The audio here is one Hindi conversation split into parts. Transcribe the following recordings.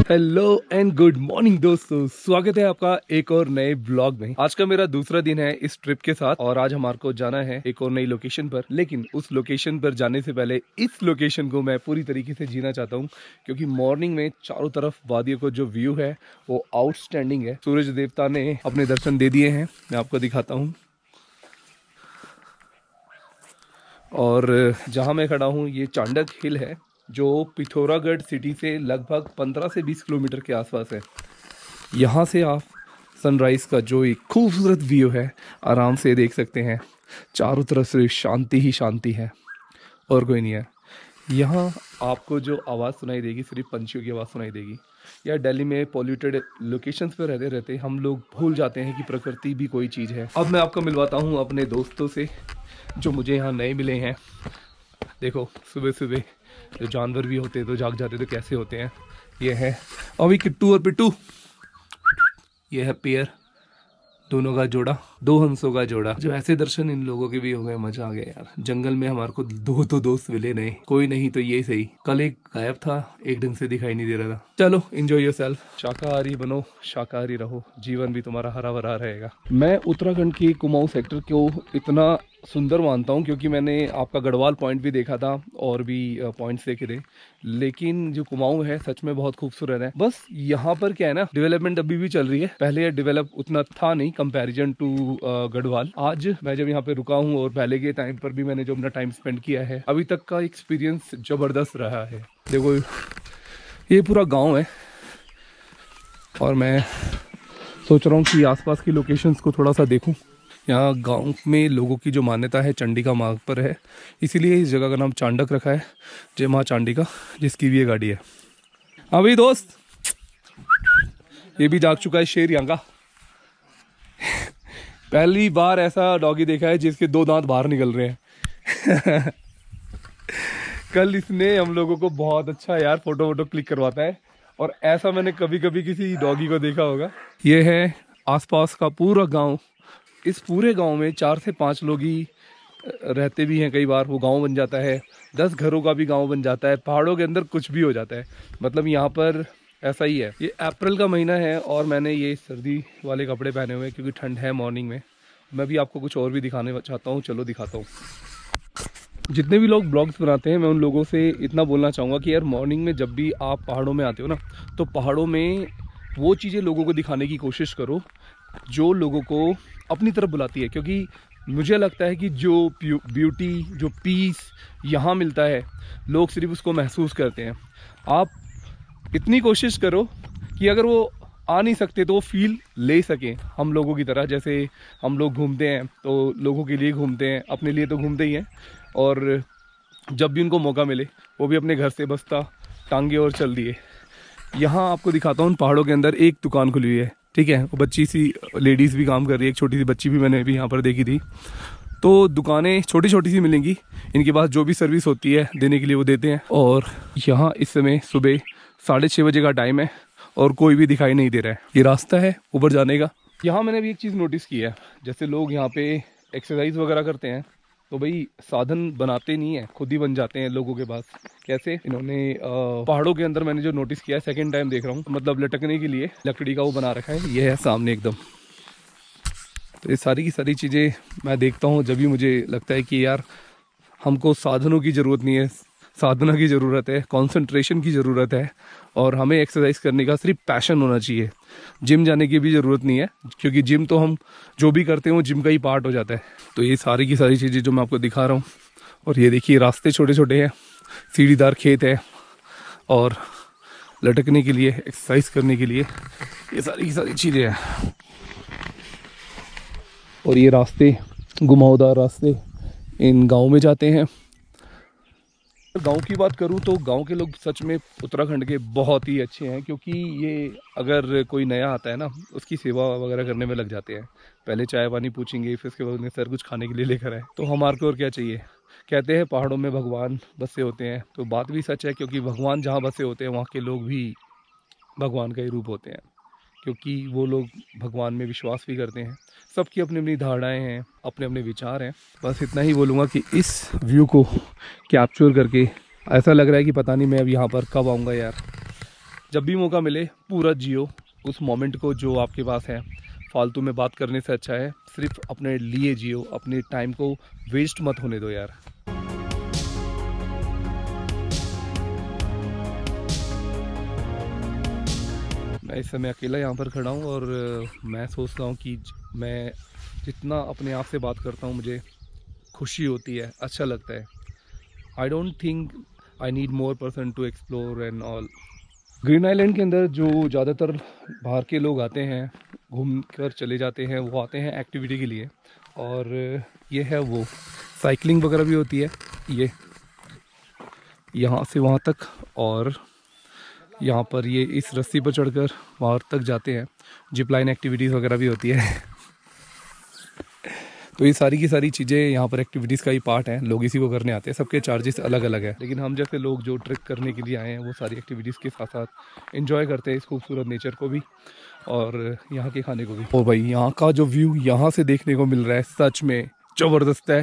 हेलो एंड गुड मॉर्निंग दोस्तों, स्वागत है आपका एक और नए ब्लॉग में। आज का मेरा दूसरा दिन है इस ट्रिप के साथ और आज हमारे को जाना है एक और नई लोकेशन पर। लेकिन उस लोकेशन पर जाने से पहले इस लोकेशन को मैं पूरी तरीके से जीना चाहता हूँ, क्योंकि मॉर्निंग में चारों तरफ वादियों को जो व्यू है वो आउटस्टैंडिंग है। सूरज देवता ने अपने दर्शन दे दिए हैं, मैं आपको दिखाता हूँ। और जहाँ मैं खड़ा हूँ ये चांडक हिल है, जो पिथौरागढ़ सिटी से लगभग 15 से 20 किलोमीटर के आसपास है। यहाँ से आप सनराइज़ का जो एक खूबसूरत व्यू है आराम से देख सकते हैं। चारों तरफ से शांति ही शांति है और कोई नहीं है। यहाँ आपको जो आवाज़ सुनाई देगी सिर्फ पंछियों की आवाज़ सुनाई देगी। या दिल्ली में पॉल्यूटेड लोकेशंस पर रहते रहते हम लोग भूल जाते हैं कि प्रकृति भी कोई चीज़ है। अब मैं आपको मिलवाता हूँ अपने दोस्तों से जो मुझे यहाँ नए मिले हैं। देखो सुबह सुबह जो जानवर भी होते हैं तो जाग जाते तो कैसे होते हैं। ये है अभी किट्टू और पिट्टू, ये है पेयर, दोनों का जोड़ा, दो हंसों का जोड़ा। जो ऐसे दर्शन इन लोगों के भी हो गए, मजा आ गया यार। जंगल में हमारे को दो तो दोस्त मिले नहीं, कोई नहीं तो ये सही। कल एक गायब था, एक ढंग से दिखाई नहीं दे रहा था। चलो एंजॉय योरसेल्फ, शाकाहारी बनो शाकाहारी रहो, जीवन भी तुम्हारा हरा भरा रहेगा। मैं उत्तराखंड के कुमाऊं सेक्टर को इतना सुंदर मानता हूँ क्योंकि मैंने आपका गढ़वाल पॉइंट भी देखा था और भी पॉइंट्स देखे थे, लेकिन जो कुमाऊं है सच में बहुत खूबसूरत है। बस यहाँ पर क्या है ना, डेवलपमेंट अभी भी चल रही है। पहले ये डेवलप उतना था नहीं कंपैरिजन टू गढ़वाल। आज मैं जब यहाँ पे रुका हूँ और पहले के टाइम पर भी मैंने जो अपना टाइम स्पेंड किया है, अभी तक का एक्सपीरियंस जबरदस्त रहा है। देखो ये पूरा गाँव है और मैं सोच रहा हूँ कि आसपास की लोकेशंस को थोड़ा सा देखूँ। यहाँ गांव में लोगों की जो मान्यता है चंडिका माँ पर है, इसीलिए इस जगह का नाम चांडक रखा है, जय माँ चांडिका, जिसकी भी ये गाड़ी है। हाँ भाई दोस्त, ये भी जाग चुका है शेर यहाँ का। पहली बार ऐसा डॉगी देखा है जिसके दो दांत बाहर निकल रहे हैं। कल इसने हम लोगों को बहुत अच्छा यार फोटो वोटो क्लिक करवाता है, और ऐसा मैंने कभी कभी किसी डॉगी को देखा होगा। ये है आसपास का पूरा गाँव। इस पूरे गांव में 4 से 5 लोग ही रहते भी हैं। कई बार वो गांव बन जाता है, 10 घरों का भी गांव बन जाता है। पहाड़ों के अंदर कुछ भी हो जाता है, मतलब यहाँ पर ऐसा ही है। ये अप्रैल का महीना है और मैंने ये सर्दी वाले कपड़े पहने हुए हैं क्योंकि ठंड है मॉर्निंग में। मैं भी आपको कुछ और भी दिखाने चाहता हूँ, चलो दिखाता हूँ। जितने भी लोग ब्लॉग्स बनाते हैं मैं उन लोगों से इतना बोलना चाहूँगा कि यार मॉर्निंग में जब भी आप पहाड़ों में आते हो ना, तो पहाड़ों में वो चीज़ें लोगों को दिखाने की कोशिश करो जो लोगों को अपनी तरफ बुलाती है। क्योंकि मुझे लगता है कि जो ब्यूटी, जो पीस यहाँ मिलता है, लोग सिर्फ उसको महसूस करते हैं। आप इतनी कोशिश करो कि अगर वो आ नहीं सकते तो वो फील ले सकें हम लोगों की तरह। जैसे हम लोग घूमते हैं तो लोगों के लिए घूमते हैं, अपने लिए तो घूमते ही हैं, और जब भी उनको मौका मिले वो भी अपने घर से बस्ता टांगे और चल दिए। यहाँ आपको दिखाता हूँ, पहाड़ों के अंदर एक दुकान खुली हुई है, ठीक है। वो बच्ची सी लेडीज़ भी काम कर रही है, एक छोटी सी बच्ची भी मैंने भी यहाँ पर देखी थी। तो दुकानें छोटी छोटी सी मिलेंगी, इनके पास जो भी सर्विस होती है देने के लिए वो देते हैं। और यहाँ इस समय सुबह 6:30 बजे का टाइम है और कोई भी दिखाई नहीं दे रहा है। ये रास्ता है ऊपर जाने का। यहाँ मैंने भी एक चीज़ नोटिस की है, जैसे लोग यहाँ पे एक्सरसाइज वगैरह करते हैं तो भाई साधन बनाते नहीं है, खुद ही बन जाते हैं लोगों के पास। कैसे? इन्होंने पहाड़ों के अंदर मैंने जो नोटिस किया है, सेकंड टाइम देख रहा हूँ, मतलब लटकने के लिए लकड़ी का वो बना रखा है। ये है सामने एकदम। तो ये सारी की सारी चीज़ें मैं देखता हूँ जब भी मुझे लगता है कि यार हमको साधनों की ज़रूरत नहीं है, साधना की ज़रूरत है, कंसंट्रेशन की ज़रूरत है, और हमें एक्सरसाइज करने का सिर्फ पैशन होना चाहिए। जिम जाने की भी ज़रूरत नहीं है, क्योंकि जिम तो हम जो भी करते हैं वो जिम का ही पार्ट हो जाता है। तो ये सारी की सारी चीज़ें जो मैं आपको दिखा रहा हूँ, और ये देखिए रास्ते छोटे छोटे हैं, सीढ़ीदार खेत है, और लटकने के लिए, एक्सरसाइज करने के लिए ये सारी की सारी चीज़ें हैं। और ये रास्ते, घुमावदार रास्ते इन गाँव में जाते हैं। गांव की बात करूं तो गांव के लोग सच में उत्तराखंड के बहुत ही अच्छे हैं, क्योंकि ये अगर कोई नया आता है ना, उसकी सेवा वगैरह करने में लग जाते हैं। पहले चाय पानी पूछेंगे, फिर उसके बाद उन्हें सर कुछ खाने के लिए लेकर आए। तो हमारे को और क्या चाहिए। कहते हैं पहाड़ों में भगवान बसे होते हैं, तो बात भी सच है, क्योंकि भगवान जहाँ बसे होते हैं वहाँ के लोग भी भगवान का ही रूप होते हैं, क्योंकि वो लोग भगवान में विश्वास भी करते हैं। सबकी अपनी अपनी धारणाएं हैं, अपने अपने विचार हैं। बस इतना ही बोलूँगा कि इस व्यू को कैप्चर करके ऐसा लग रहा है कि पता नहीं मैं अब यहाँ पर कब आऊँगा यार। जब भी मौका मिले पूरा जियो उस मोमेंट को जो आपके पास है। फालतू में बात करने से अच्छा है सिर्फ अपने लिए जियो, अपने टाइम को वेस्ट मत होने दो यार। मैं इस समय अकेला यहाँ पर खड़ा हूँ और मैं सोच रहा हूँ कि मैं जितना अपने आप से बात करता हूँ मुझे खुशी होती है, अच्छा लगता है। I don't think I need more person to explore and all. Green island के अंदर जो ज़्यादातर बाहर के लोग आते हैं, घूम कर चले जाते हैं, वो आते हैं एक्टिविटी के लिए। और ये है वो साइकिलिंग वगैरह भी होती है, ये यहाँ से वहाँ तक, और यहाँ पर ये इस रस्सी पर चढ़कर वहाँ तक जाते हैं। जिप लाइन एक्टिविटीज़ वगैरह भी होती है। तो ये सारी की सारी चीज़ें यहाँ पर एक्टिविटीज़ का ही पार्ट है, लोग इसी को करने आते हैं। सबके चार्जेस अलग अलग है, लेकिन हम जैसे लोग जो ट्रिप करने के लिए आए हैं वो सारी एक्टिविटीज़ के साथ साथ एंजॉय करते हैं इस खूबसूरत नेचर को भी और यहाँ के खाने को भी। और भाई यहाँ का जो व्यू यहाँ से देखने को मिल रहा है सच में ज़बरदस्त है।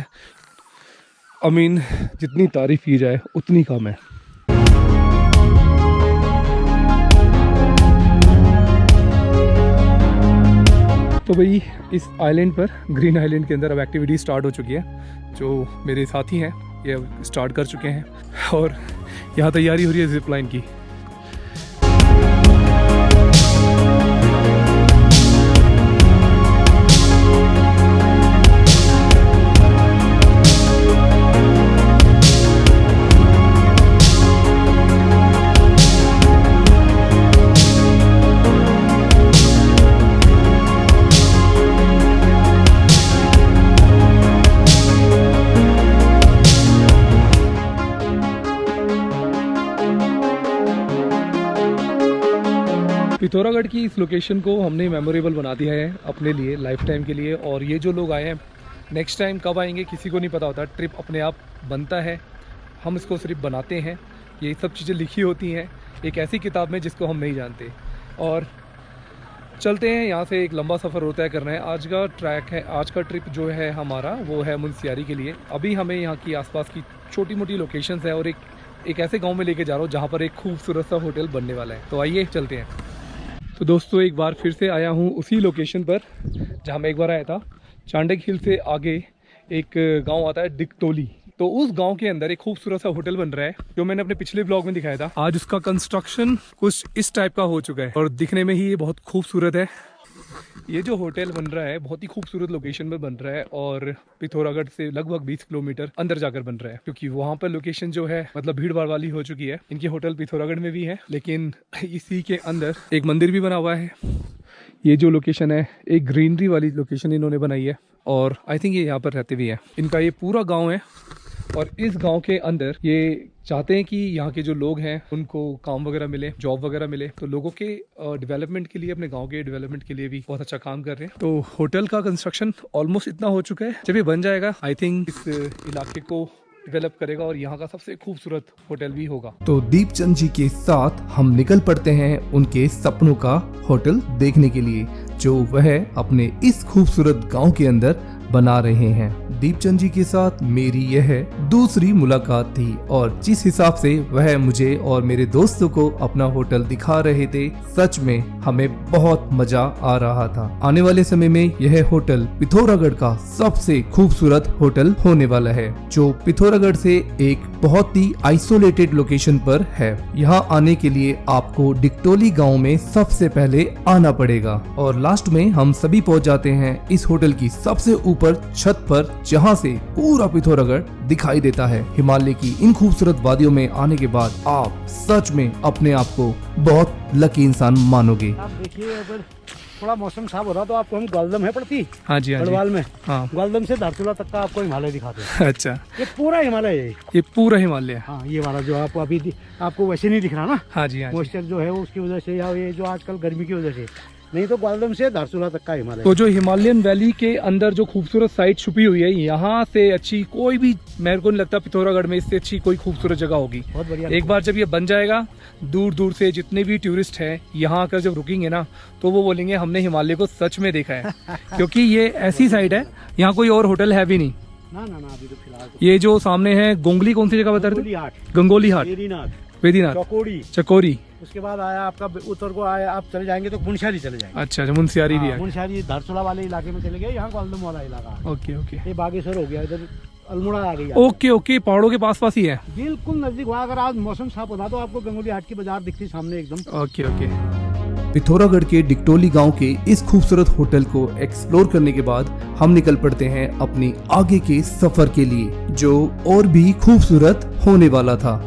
आई मीन जितनी तारीफ़ की जाए उतनी कम है। तो भाई इस आइलैंड पर, ग्रीन आइलैंड के अंदर अब एक्टिविटी स्टार्ट हो चुकी है। जो मेरे साथी हैं ये अब स्टार्ट कर चुके हैं और यहाँ तैयारी हो रही है जिप लाइन की। पिथौरागढ़ की इस लोकेशन को हमने मेमोरेबल बना दिया है अपने लिए, लाइफ टाइम के लिए। और ये जो लोग आए हैं नेक्स्ट टाइम कब आएंगे किसी को नहीं पता होता। ट्रिप अपने आप बनता है, हम इसको सिर्फ बनाते हैं। ये सब चीज़ें लिखी होती हैं एक ऐसी किताब में जिसको हम नहीं जानते। और चलते हैं, यहाँ से एक लंबा सफ़र होता है करना है। आज का ट्रैक है, आज का ट्रिप जो है हमारा वो है मुनस्यारी के लिए। अभी हमें यहाँ की आसपास की छोटी मोटी लोकेशंस है और एक ऐसे गांव में लेके जा रहा हूँ जहाँ पर एक खूबसूरत सा होटल बनने वाला है। तो आइए चलते हैं। तो दोस्तों एक बार फिर से आया हूँ उसी लोकेशन पर जहाँ मैं एक बार आया था। चांडक हिल से आगे एक गांव आता है डिगतौली। तो उस गांव के अंदर एक खूबसूरत सा होटल बन रहा है जो मैंने अपने पिछले ब्लॉग में दिखाया था। आज उसका कंस्ट्रक्शन कुछ इस टाइप का हो चुका है और दिखने में ही ये बहुत खूबसूरत है। ये जो होटल बन रहा है बहुत ही खूबसूरत लोकेशन में बन रहा है और पिथौरागढ़ से लगभग 20 किलोमीटर अंदर जाकर बन रहा है, क्योंकि वहाँ पर लोकेशन जो है मतलब भीड़ भाड़ वाली हो चुकी है। इनकी होटल पिथौरागढ़ में भी है, लेकिन इसी के अंदर एक मंदिर भी बना हुआ है। ये जो लोकेशन है एक ग्रीनरी वाली लोकेशन इन्होंने बनाई है और आई थिंक ये यहाँ पर रहते भी हैं। इनका ये पूरा गाँव है और इस गांव के अंदर ये चाहते हैं कि यहाँ के जो लोग हैं उनको काम वगैरह मिले, जॉब वगैरह मिले। तो लोगों के डेवलपमेंट के लिए, अपने गांव के डेवलपमेंट के लिए भी बहुत अच्छा काम कर रहे हैं। तो होटल का कंस्ट्रक्शन ऑलमोस्ट इतना हो चुका है। जब ये बन जाएगा आई थिंक इस इलाके को डेवलप करेगा और यहाँ का सबसे खूबसूरत होटल भी होगा। तो दीपचंद जी के साथ हम निकल पड़ते हैं उनके सपनों का होटल देखने के लिए, जो वह अपने इस खूबसूरत गांव के अंदर बना रहे हैं। दीपचंद जी के साथ मेरी यह दूसरी मुलाकात थी और जिस हिसाब से वह मुझे और मेरे दोस्तों को अपना होटल दिखा रहे थे, सच में हमें बहुत मजा आ रहा था। आने वाले समय में यह होटल पिथौरागढ़ का सबसे खूबसूरत होटल होने वाला है, जो पिथौरागढ़ से एक बहुत ही आइसोलेटेड लोकेशन पर है। यहाँ आने के लिए आपको डिगतौली गाँव में सबसे पहले आना पड़ेगा और लास्ट में हम सभी पहुँच जाते हैं इस होटल की सबसे ऊपर छत पर, जहाँ से पूरा पिथौरागढ़ दिखाई देता है। हिमालय की इन खूबसूरत वादियों में आने के बाद आप सच में अपने आप को बहुत लकी इंसान मानोगे। आप देखिए अगर थोड़ा मौसम साफ हो रहा तो आपको हम ग्वालदम है पड़ती, हाँ जी, गढ़वाल में, हाँ। ग्वालदम से धारचूला तक का आपको हिमालय दिखाते हैं। अच्छा, ये पूरा हिमालय है, ये पूरा हिमालय। हाँ। ये वाला जो आपको अभी आपको वैसे नहीं दिख रहा ना, हाँ जी, हाँ जी। मॉइस्चर जो है वो उसकी वजह से, या ये जो आजकल गर्मी की वजह से, नहीं तो ग्वालदम से धारचूला तक का हिमालय। तो जो हिमालयन वैली के अंदर जो खूबसूरत साइट छुपी हुई है, यहाँ से अच्छी कोई भी, मेरे को नहीं लगता पिथौरागढ़ में इससे अच्छी कोई खूबसूरत जगह होगी। बहुत बढ़िया। एक बार जब ये बन जाएगा, दूर दूर से जितने भी टूरिस्ट हैं यहाँ आकर जब रुकेंगे ना, तो वो बोलेंगे हमने हिमालय को सच में देखा है। क्योंकि ये ऐसी साइड है, यहाँ कोई और होटल है भी नहीं। ना अभी तो फिलहाल ये जो सामने है गोंगली, कौन सी जगह बता रहे थे? गंगोली हाट। वेदीनाथ, चौकोड़ी, चकोरी। उसके बाद आया आपका उत्तर को आया, आप चले जाएंगे तो मुंशियारी चले जाएंगे। अच्छा अच्छा, मुंशियारी भी है। मुंशियारी धारचूला वाले इलाके में चले गए, यहाँ ग्वालदम वाला इलाका। ओके ओके ये बागेश्वर हो गया, इधर अल्मोड़ा आ गई। ओके ओके, पहाड़ों के पास पास ही है। बिल्कुल नजदीक। वहाँ अगर आज मौसम साफ होता तो आपको गंगोली हाट की बाजार दिखती सामने एकदम। Okay okay. पिथौरागढ़ के डिक्टोली गांव के इस खूबसूरत होटल को एक्सप्लोर करने के बाद हम निकल पड़ते हैं अपनी आगे के सफर के लिए, जो और भी खूबसूरत होने वाला था।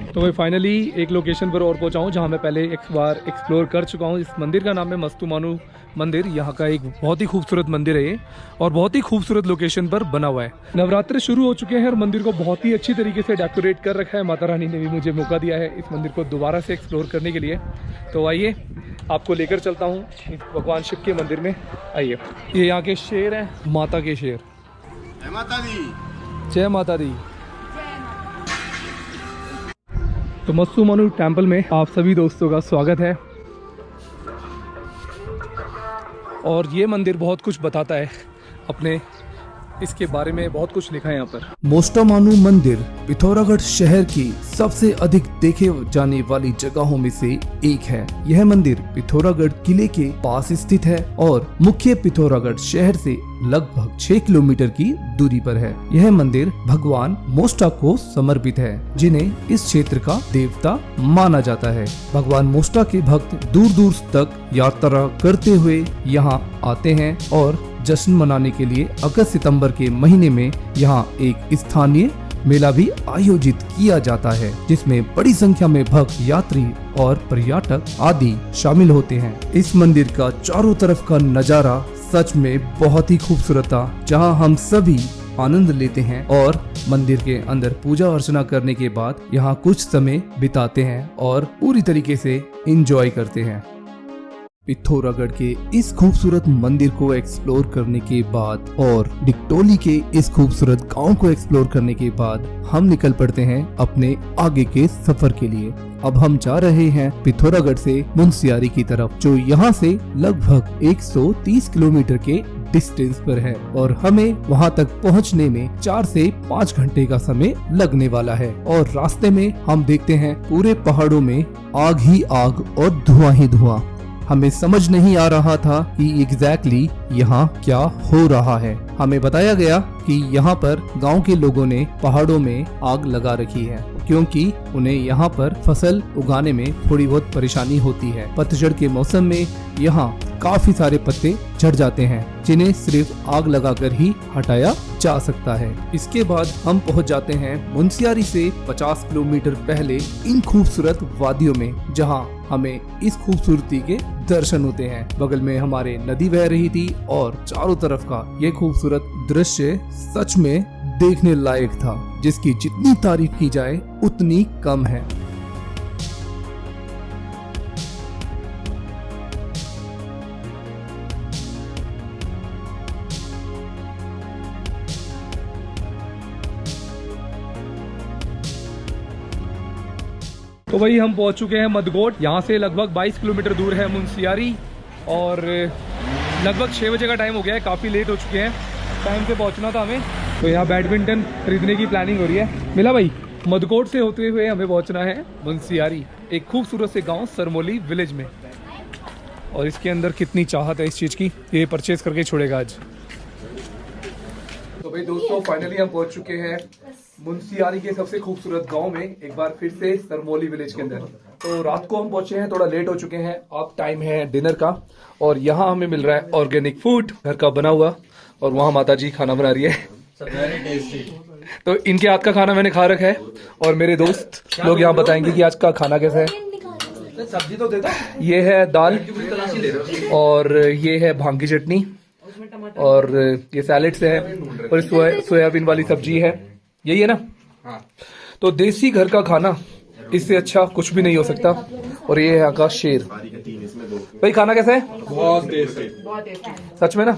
तो मैं फाइनली एक लोकेशन पर और पहुंचा हूं जहां मैं पहले एक बार एक्सप्लोर कर चुका हूं। इस मंदिर का नाम है मस्तुमानु मंदिर। यहाँ का एक बहुत ही खूबसूरत मंदिर है ये, और बहुत ही खूबसूरत लोकेशन पर बना हुआ है। नवरात्र शुरू हो चुके हैं और मंदिर को बहुत ही अच्छी तरीके से डेकोरेट कर रखा है। माता रानी ने भी मुझे मौका दिया है इस मंदिर को दोबारा से एक्सप्लोर करने के लिए। तो आइए आपको लेकर चलता हूँ इस भगवान शिव के मंदिर में। आइए, ये यहाँ के शेर हैं, माता के शेर। जय माता दी। जय माता दी। तो मस्तुमानु टेम्पल में आप सभी दोस्तों का स्वागत है। और ये मंदिर बहुत कुछ बताता है, अपने इसके बारे में बहुत कुछ लिखा है यहाँ पर। मोस्टामानु मंदिर पिथौरागढ़ शहर की सबसे अधिक देखे जाने वाली जगहों में से एक है। यह मंदिर पिथौरागढ़ किले के पास स्थित है और मुख्य पिथौरागढ़ शहर से लगभग 6 किलोमीटर की दूरी पर है। यह मंदिर भगवान मोस्टा को समर्पित है, जिन्हें इस क्षेत्र का देवता माना जाता है। भगवान मोस्टा के भक्त दूर दूर तक यात्रा करते हुए यहाँ आते हैं और जश्न मनाने के लिए अगस्त सितंबर के महीने में यहाँ एक स्थानीय मेला भी आयोजित किया जाता है, जिसमें बड़ी संख्या में भक्त यात्री और पर्यटक आदि शामिल होते हैं। इस मंदिर का चारों तरफ का नजारा सच में बहुत ही खूबसूरत था, जहाँ हम सभी आनंद लेते हैं और मंदिर के अंदर पूजा अर्चना करने के बाद यहाँ कुछ समय बिताते हैं और पूरी तरीके से एंजॉय करते हैं। पिथौरागढ़ के इस खूबसूरत मंदिर को एक्सप्लोर करने के बाद और डिक्टोली के इस खूबसूरत गांव को एक्सप्लोर करने के बाद हम निकल पड़ते हैं अपने आगे के सफर के लिए। अब हम जा रहे हैं पिथौरागढ़ से मुंशियारी की तरफ, जो यहाँ से लगभग 130 किलोमीटर के डिस्टेंस पर है और हमें वहाँ तक पहुँचने में 4 से 5 घंटे का समय लगने वाला है। और रास्ते में हम देखते हैं पूरे पहाड़ों में आग ही आग और धुआं ही धुआं। हमें समझ नहीं आ रहा था कि एग्जैक्टली यहाँ क्या हो रहा है। हमें बताया गया कि यहाँ पर गांव के लोगों ने पहाड़ों में आग लगा रखी है, क्योंकि उन्हें यहाँ पर फसल उगाने में थोड़ी बहुत परेशानी होती है। पतझड़ के मौसम में यहाँ काफी सारे पत्ते झड़ जाते हैं, जिन्हें सिर्फ आग लगाकर ही हटाया जा सकता है। इसके बाद हम पहुँच जाते हैं मुंशियारी से 50 किलोमीटर पहले इन खूबसूरत वादियों में, जहाँ हमें इस खूबसूरती के दर्शन होते हैं। बगल में हमारे नदी बह रही थी और चारों तरफ का ये खूबसूरत दृश्य सच में देखने लायक था, जिसकी जितनी तारीफ की जाए उतनी कम है। तो वही हम पहुंच चुके हैं मदगोट। यहाँ से लगभग 22 किलोमीटर दूर है मुंशियारी, और लगभग 6 बजे का टाइम हो गया है, काफ़ी लेट हो चुके हैं। टाइम से पहुंचना था हमें। तो यहाँ बैडमिंटन खरीदने की प्लानिंग हो रही है। मिला भाई, मदगोट से होते हुए हमें पहुंचना है मुंशियारी, एक खूबसूरत से गांव सरमोली विलेज में। और इसके अंदर कितनी चाहत है इस चीज़ की, ये परचेज करके छोड़ेगा आज। तो भाई दोस्तों, फाइनली हम पहुंच चुके हैं मुंशियारी के सबसे खूबसूरत गांव में, एक बार फिर से सरमोली विलेज के अंदर। तो रात को हम पहुंचे हैं, थोड़ा लेट हो चुके हैं। अब टाइम है डिनर का, और यहाँ हमें मिल रहा है ऑर्गेनिक फूड, घर का बना हुआ। और वहाँ माता जी खाना बना रही है। तो इनके हाथ का खाना मैंने खा रखा है, और मेरे दोस्त लोग यहाँ बताएंगे कि आज का खाना कैसा है। सब्जी तो देता। ये है दाल, और ये है भांग की चटनी, और ये सैलेड्स है, और सोयाबीन वाली सब्जी है। यही है ना? हाँ। तो देसी घर का खाना, इससे अच्छा कुछ भी नहीं हो सकता। और ये है यहाँ का शेर। भाई खाना कैसा है? बहुत टेस्टी। सच में ना?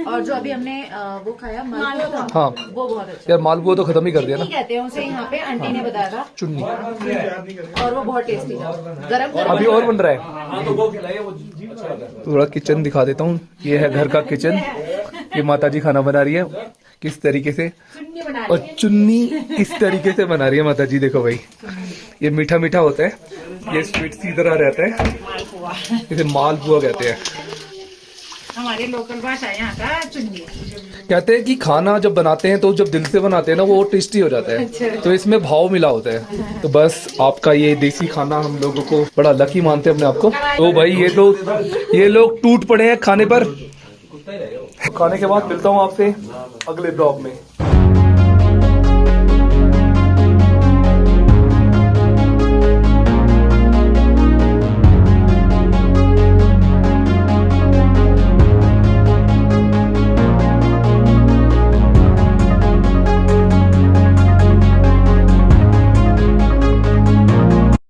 और जो अभी हमने वो खाया मालपुआ था, हाँ वो बहुत अच्छा। यार, मालपुआ तो खत्म ही कर दिया ना। कहते हैं उसे यहाँ पे, आंटी ने बताया था, चुन्नी। और वो बहुत टेस्टी था। गरम गरम अभी और बन रहा है। थोड़ा किचन दिखा देता हूँ। ये है घर का किचन। ये माता जी खाना बना रही है, किस तरीके से, चुन्नी बना और रही है। चुन्नी किस तरीके से बना रही है माता जी। देखो भाई, ये मीठा मीठा होता है, ये स्वीट सी तरह रहता है, इसे मालपुआ कहते हैं। हमारे लोकल भाषा यहाँ का चुन्नी। कहते हैं कि खाना जब बनाते हैं तो जब दिल से बनाते हैं ना वो टेस्टी हो जाता है, तो इसमें भाव मिला होता है। तो बस आपका ये देसी खाना हम लोगों को बड़ा लकी मानते हैं अपने आप को। तो भाई ये लोग टूट पड़े हैं खाने पर। खाने के बाद मिलता हूँ आपसे अगले ब्लॉग में।